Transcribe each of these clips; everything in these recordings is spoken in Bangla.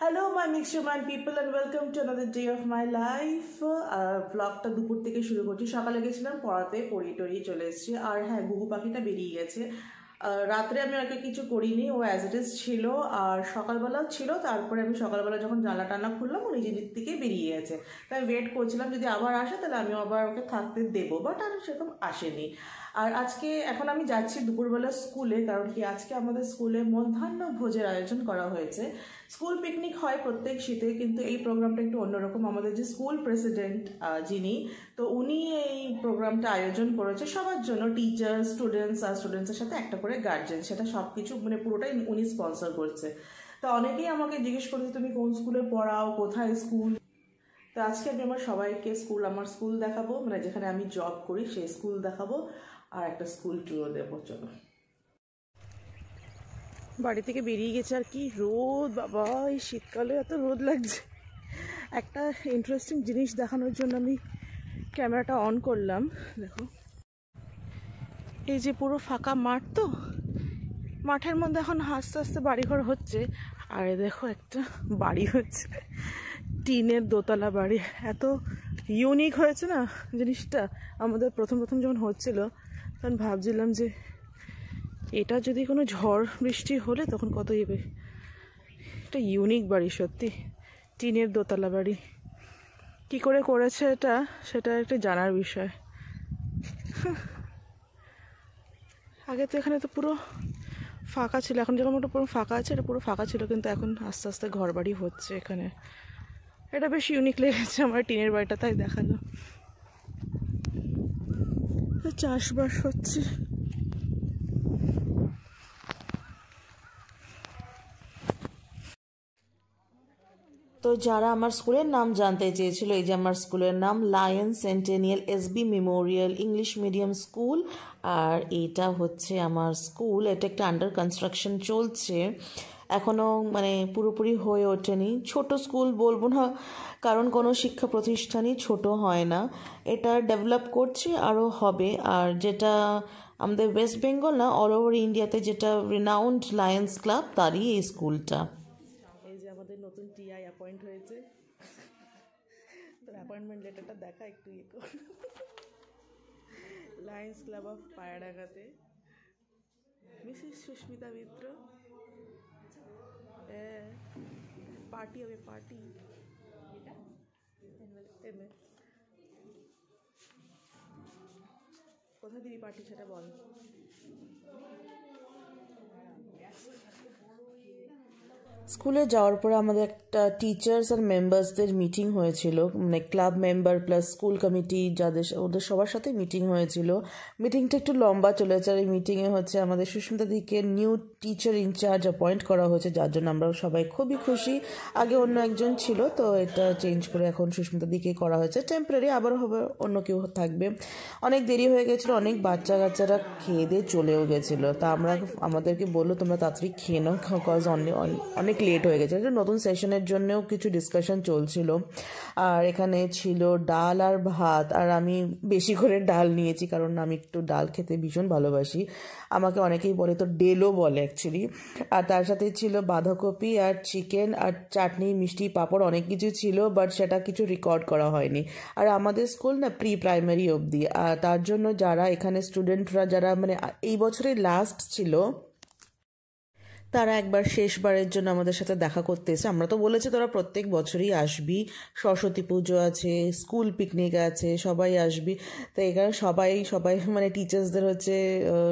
Hello my mixed people and welcome to another day of my life. ব্লগটা দুপুর থেকে শুরু করছি। সকালে গেছিলাম পড়াতে, পড়িয়ে টড়িয়ে চলে এসেছি। আর হ্যাঁ, ঘুঘু পাখিটা বেরিয়ে গেছে। রাত্রে আমি ওকে কিছু করিনি, ও অ্যাজ ইট ইজ ছিল। আর সকালবেলাও ছিল। তারপরে আমি সকালবেলা যখন জানলা টানা খুললাম, ও নিজের দিক থেকে বেরিয়ে গেছে। তাই ওয়েট করছিলাম যদি আবার আসে তাহলে আমি আবার ওকে থাকতে দেবো, বাট আর সেরকম আসেনি। আর আজকে এখন আমি যাচ্ছি দুপুরবেলা স্কুলে, কারণ কি আজকে আমাদের স্কুলে মধ্যাহ্ন ভোজের আয়োজন করা হয়েছে। স্কুল পিকনিক হয় প্রত্যেক শীতে, কিন্তু এই প্রোগ্রামটা একটু অন্যরকম। আমাদের যে স্কুল প্রেসিডেন্ট যিনি, তো উনি এই প্রোগ্রামটা আয়োজন করেছে সবার জন্য, টিচার, স্টুডেন্টস আর স্টুডেন্টসের সাথে একটা করে গার্জেন, সেটা সব কিছু মানে পুরোটাই উনি স্পন্সর করছে। তো অনেকেই আমাকে জিজ্ঞেস করেছে তুমি কোন স্কুলে পড়াও, কোথায় স্কুল। তো আজকে আমি আমার সবাইকে আমার স্কুল দেখাবো, মানে যেখানে আমি জব করি সেই স্কুল দেখাবো, আর একটা স্কুল ট্যুরও দেবো। চলো। বাড়ি থেকে বেরিয়ে গেছে, আর কি রোদ বাবা, এই শীতকালে এত রোদ লাগছে। একটা ইন্টারেস্টিং জিনিস দেখানোর জন্য আমি ক্যামেরাটা অন করলাম। দেখো, এই যে পুরো ফাঁকা মাঠ, তো মাঠের মধ্যে এখন আস্তে আস্তে বাড়িঘর হচ্ছে। আর দেখো একটা বাড়ি হচ্ছে, টিনের দোতলা বাড়ি। এত ইউনিক হয়েছে না জিনিসটা। আমাদের প্রথম যখন হচ্ছিল তখন ভাবছিলাম যে এটা যদি কোনো ঝড় বৃষ্টি হলে তখন কত ইয়ে। এটা ইউনিক বাড়ি সত্যি, টিনের দোতলা বাড়ি। কি করে করেছে এটা, সেটা একটা জানার বিষয়। আগে তো এখানে তো পুরো ফাঁকা ছিল, এখন যেরকম একটা পুরো ফাঁকা আছে, এটা পুরো ফাঁকা ছিল, কিন্তু এখন আস্তে আস্তে ঘর বাড়ি হচ্ছে এখানে। এটা বেশ ইউনিক লেগেছে আমার টিনের বাড়িটা, তাই দেখালো। চাষবাস হচ্ছে। তো যারা আমার স্কুলের নাম জানতে চেয়েছিল, এই যে আমার স্কুলের নাম Lion Centennial SB Memorial English Medium School. আর এইটা হচ্ছে আমার স্কুল। এটা একটা আন্ডার কনস্ট্রাকশন চলছে, এখনও মানে পুরোপুরি হয়ে ওঠেনি। ছোট স্কুল বলবো না, কারণ কোনো শিক্ষা প্রতিষ্ঠানই ছোট হয় না। এটা ডেভেলপ করছে, আরও হবে। আর যেটা আমাদের ওয়েস্ট বেঙ্গল না, অল ওভার ইন্ডিয়াতে যেটা রিনাউন্ড লায়ন্স ক্লাব, তারই এই স্কুলটা। এই যে আমাদের নতুন টিআই অ্যাপয়েন্ট হয়েছে, তোর অ্যাপয়েন্টমেন্ট লেটারটা দেখা একটু ইয়ে কর। লায়ন্স ক্লাব অফ পায়রাডাঙ্গাতে মিসেস সুস্মিতা মিত্র। পার্টি হবে, পার্টি। কোথায় দিবি পার্টি সেটা বল। স্কুলে যাওয়ার পরে আমাদের একটা টিচার্স আর মেম্বার্সদের মিটিং হয়েছিল, মানে club member plus school committee যাদের, ওদের সবার সাথে মিটিং হয়েছিল। মিটিংটা একটু লম্বা চলেছে। আর এই মিটিংয়ে হচ্ছে আমাদের সুস্মিতা দিকে নিউ টিচার ইনচার্জ অ্যাপয়েন্ট করা হয়েছে, যার জন্য আমরা সবাই খুবই খুশি। আগে অন্য একজন ছিল, তো এটা চেঞ্জ করে এখন সুস্মিতা দিকে করা হয়েছে টেম্পোরারি, আবার হবে অন্য কেউ থাকবে। অনেক দেরি হয়ে গেছিলো, অনেক বাচ্চা কাচ্চারা খেয়ে দিয়ে চলেও গেছিলো। তা আমাদেরকে বললো তোমরা তাড়াতাড়ি খেয়ে নাও, কজ অনেক লেট হয়ে গেছে। একটা নতুন সেশনের জন্যও কিছু ডিসকাশন চলছিল। আর এখানে ছিল ডাল আর ভাত, আর আমি বেশি করে ডাল নিয়েছি, কারণ আমি একটু ডাল খেতে ভীষণ ভালোবাসি। আমাকে অনেকেই বলে, তো ডেলও বলে অ্যাকচুয়ালি। আর তার সাথে ছিল বাঁধাকপি আর চিকেন আর চাটনি, মিষ্টি, পাঁপড়, অনেক কিছু ছিল, বাট সেটা কিছু রেকর্ড করা হয়নি। আর আমাদের স্কুল না প্রি প্রাইমারি অবধি, আর তার জন্য যারা এখানে স্টুডেন্টরা যারা মানে এই বছরের লাস্ট ছিল, তারা একবার শেষবারের জন্য আমাদের সাথে দেখা করতে এসে। আমরা তো বলেছি তোরা প্রত্যেক বছরই আসবি, সরস্বতী পুজো আছে, স্কুল পিকনিক আছে, সবাই আসবি। তো এখানে সবাই মানে টিচার্সদের হচ্ছে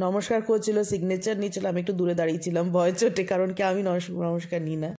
নমস্কার করছিল, সিগনেচার নিচ্ছিল। আমি একটু দূরে দাঁড়িয়েছিলাম ভয় চোটে, কারণ কি আমি নমস্কার নিই না।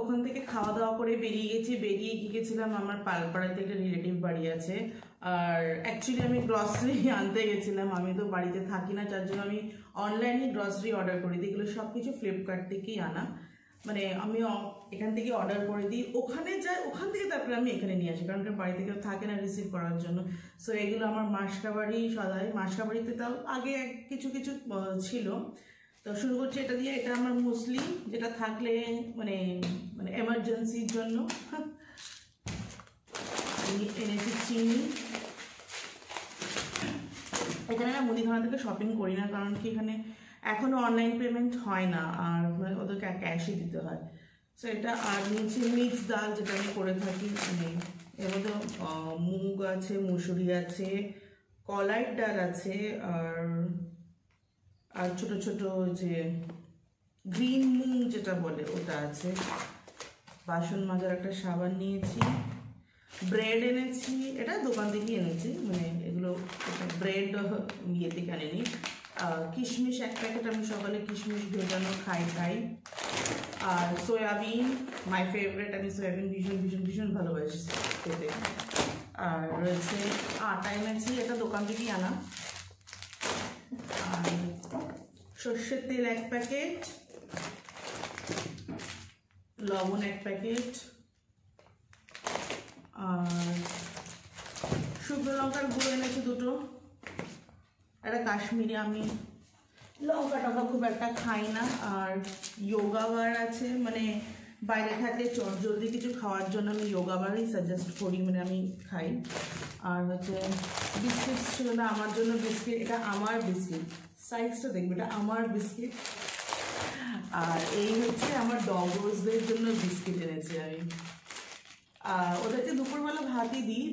ওখান থেকে খাওয়া দাওয়া করে বেরিয়ে গিয়েছিলাম আমার পালপাড়াতে একটা রিলেটিভ বাড়ি আছে। আর অ্যাকচুয়ালি আমি গ্রসারি আনতে গেছিলাম, আমি তো বাড়িতে থাকি না, যার জন্য আমি অনলাইনে গ্রসারি অর্ডার করে দিই। এগুলো সব কিছু ফ্লিপকার্ট থেকেই আনা, মানে আমি এখান থেকে অর্ডার করে দিই, ওখানে যাই, ওখান থেকে তারপরে আমি এখানে নিয়ে আসি, কারণ বাড়িতে কেউ থাকে না রিসিভ করার জন্য। সো এগুলো আমার মাসকাবাড়ি সদাই, মাসকাবাড়িতে তাও আগে কিছু কিছু ছিল। তো শুরু করছি এটা দিয়ে। এটা আমার মুসলি, যেটা থাকলে মানে মানে এমার্জেন্সির জন্য। এনেছি চিনি। এখানে না মুদিখানা থেকে শপিং করি না, কারণ কি এখানে এখনো অনলাইন পেমেন্ট হয় না, আর ওদেরকে ক্যাশই দিতে হয়। সো এটা। আর নিচে মিক্স ডাল, যেটা আমি করে থাকি, মানে এর মধ্যে মুগ আছে, মুসুরি আছে, কলাইয়ের ডাল আছে, আর ছোট ছোট যে গ্রিন মুগ যেটা বলে ওটা আছে। বাসন মাজার একটা সাবান নিয়েছি। ব্রেড এনেছি, এটা দোকান থেকে এনেছি, মানে এগুলো ব্রেড ইয়ে থেকে আনেনি। কিশমিশ এক প্যাকেট, আমি সকালে কিশমিশ ভেজানো খাই। আর সয়াবিন, মাই ফেভারিট, আমি সয়াবিন ভীষণ ভীষণ ভীষণ ভালোবাসি খেতে। আর রয়েছে আটা এনেছি, এটা দোকান থেকেই আনা। আর সর্ষের তেল এক প্যাকেট, লবণ এক প্যাকেট, আর শুকনো লঙ্কার গুঁড়ো এনেছি দুটো। একটা কাশ্মীরি, আমি লঙ্কা টঙ্কা খুব একটা খাই না। আর যোগা বার আছে, মানে বাইরে থাকলে জলদি কিছু খাওয়ার জন্য আমি যোগা বারই সাজেস্ট করি, মানে আমি খাই। আর হচ্ছে বিস্কিট ছিল না আমার জন্য, বিস্কিট, এটা আমার বিস্কিট, সাইজটা দেখবে, এটা আমার বিস্কিট। আর এই হচ্ছে আমার ডগসদের জন্য বিস্কিট এনেছি আমি। ওদেরকে দুপুরবেলা ভাতই দিই,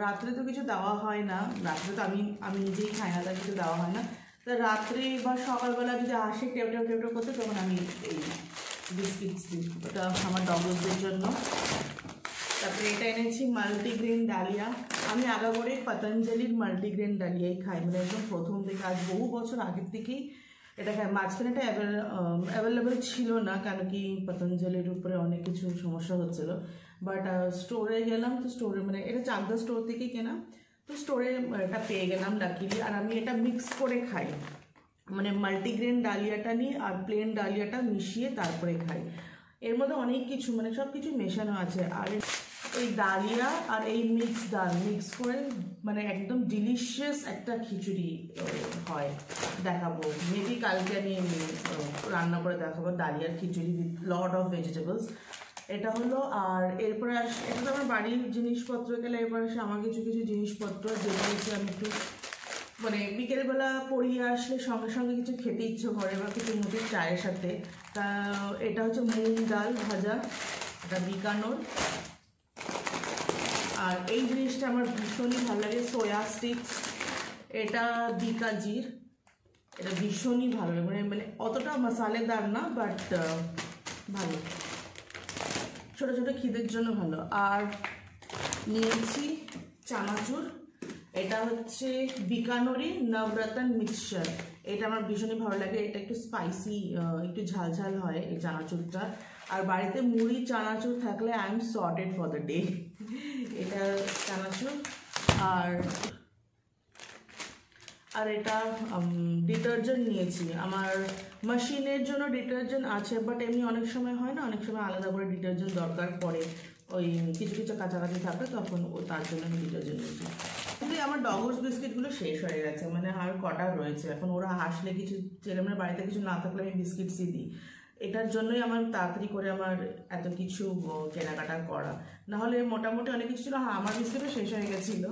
রাত্রে তো কিছু দেওয়া হয় না, রাত্রে তো আমি নিজেই খাই না, তার কিছু দেওয়া হয় না। তা রাত্রে বা সকালবেলা যদি আসে টেউটেও করতে, তখন আমি এই বিস্কিটস দিই, ওটা আমার ডগসদের জন্য। তারপরে এটা এনেছি মাল্টিগ্রেন ডালিয়া। আমি আগাগোড়ে পতঞ্জলির মাল্টিগ্রেন ডালিয়াই খাই, মানে একদম প্রথম থেকে, আজ বহু বছর আগের থেকেই এটা খাই। মাঝখানে এটা অ্যাভেলেবেল ছিল না, কেন কি পতঞ্জলির উপরে অনেক কিছু সমস্যা হচ্ছিল। বাট স্টোরে গেলাম, তো স্টোরে, মানে এটা চাকদা স্টোর থেকেই কেনা, তো স্টোরে এটা পেয়ে গেলাম লাকিলি। আর আমি এটা মিক্স করে খাই, মানে মাল্টিগ্রেন ডালিয়াটা নিই আর প্লেন ডালিয়াটা মিশিয়ে তারপরে খাই। এর মধ্যে অনেক কিছু, মানে সব কিছু মেশানো আছে। আর এই ডালিয়া আর এই মিক্স ডাল মিক্স করে মানে একদম ডিলিশিয়াস একটা খিচুড়ি হয়, দেখাবো মেবি কালকে আমি রান্না করে দেখাবো, ডালিয়ার খিচুড়ি উইথ লট অফ ভেজিটেবলস। এটা হলো। আর এরপরে এটা তো আমার বাড়ির জিনিসপত্র গেলে, এরপরে আসে আমার কিছু কিছু জিনিসপত্র, যেগুলো হচ্ছে আমি একটু মানে বিকেলবেলা পড়িয়ে আসলে সঙ্গে সঙ্গে কিছু খেতে ইচ্ছে করে, বা কিছু মুঠি চায়ের সাথে। তা এটা হচ্ছে মুগ ডাল ভাজা, এটা বিকানোর। আর এই জিনিসটা আমার ভীষণই ভালো লাগে, সোয়া স্টিক্স, এটা বিকাজির, এটা ভীষণই ভালো লাগে, মানে অতটা মশালেদার না, বাট ভালো, ছোটো ছোটো খিদের জন্য ভালো। আর নিয়েছি চানাচুর, এটা হচ্ছে বিকানোরি নবরত্ন মিক্সচার, এটা আমার ভীষণই ভালো লাগে, এটা একটু স্পাইসি, একটু ঝাল হয় এই চানাচুরটা। আর বাড়িতে মুড়ি চানাচুর থাকলে I am sorted for the day. এটা চানাচুর। আর এটা ডিটারজেন্ট নিয়েছি, আমার মেশিনের জন্য ডিটারজেন্ট আছে, বাট এমনি অনেক সময় হয় না, অনেক সময় আলাদা করে ডিটারজেন্ট দরকার পড়ে, ওই কিছু কিছু কাছাকাছি থাকে, তখন তার জন্য আমি ডিটারজেন্ট নিয়েছি। কিন্তু আমার ডগস বিস্কিটগুলো শেষ হয়ে গেছে, মানে আর কটা রয়েছে, এখন ওরা আসলে কিছু ছেলেমেয়ের বাড়িতে কিছু না থাকলে আমি বিস্কিটসই দিই। এটার জন্যই আমার তাড়াতাড়ি করে আমার এত কিছু কেনাকাটা করা, নাহলে মোটামুটি অনেক কিছু ছিল। হ্যাঁ, আমার বিস্কিটও শেষ হয়ে গেছিলো।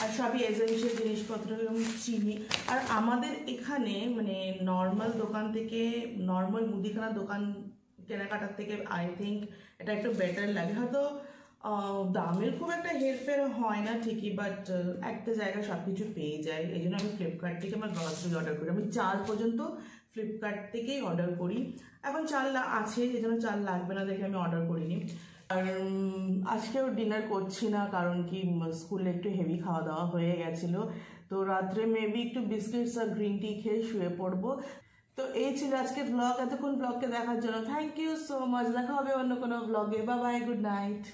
আর সবই এজেন্সির জিনিসপত্র, এবং চিনি। আর আমাদের এখানে মানে নর্মাল দোকান থেকে, নর্মাল মুদিখানা দোকান কেনাকাটার থেকে আই থিঙ্ক এটা একটু বেটার লাগে। হয়তো দামের খুব একটা হেরফের হয় না ঠিকই, বাট একটা জায়গায় সব কিছু পেয়ে যায়। এই জন্য আমি ফ্লিপকার্ট থেকে আমার গ্রসারি অর্ডার করি, আমি চাল পর্যন্ত ফ্লিপকার্ট থেকেই অর্ডার করি। এখন চাল আছে, এই জন্য চাল লাগবে না দেখে আমি অর্ডার করিনি। আর আজকেও ডিনার করছি না, কারণ কি স্কুলে একটু হেভি খাওয়া দাওয়া হয়ে গেছিলো, তো রাত্রে মেবি একটু বিস্কিটস আর গ্রিন টি খেয়ে শুয়ে পড়বো। তো এই ছিল আজকে ব্লগ। এতক্ষণ ব্লগকে দেখার জন্য থ্যাংক ইউ সো মাচ। দেখা হবে অন্য কোনো ব্লগে। Bye bye, good night.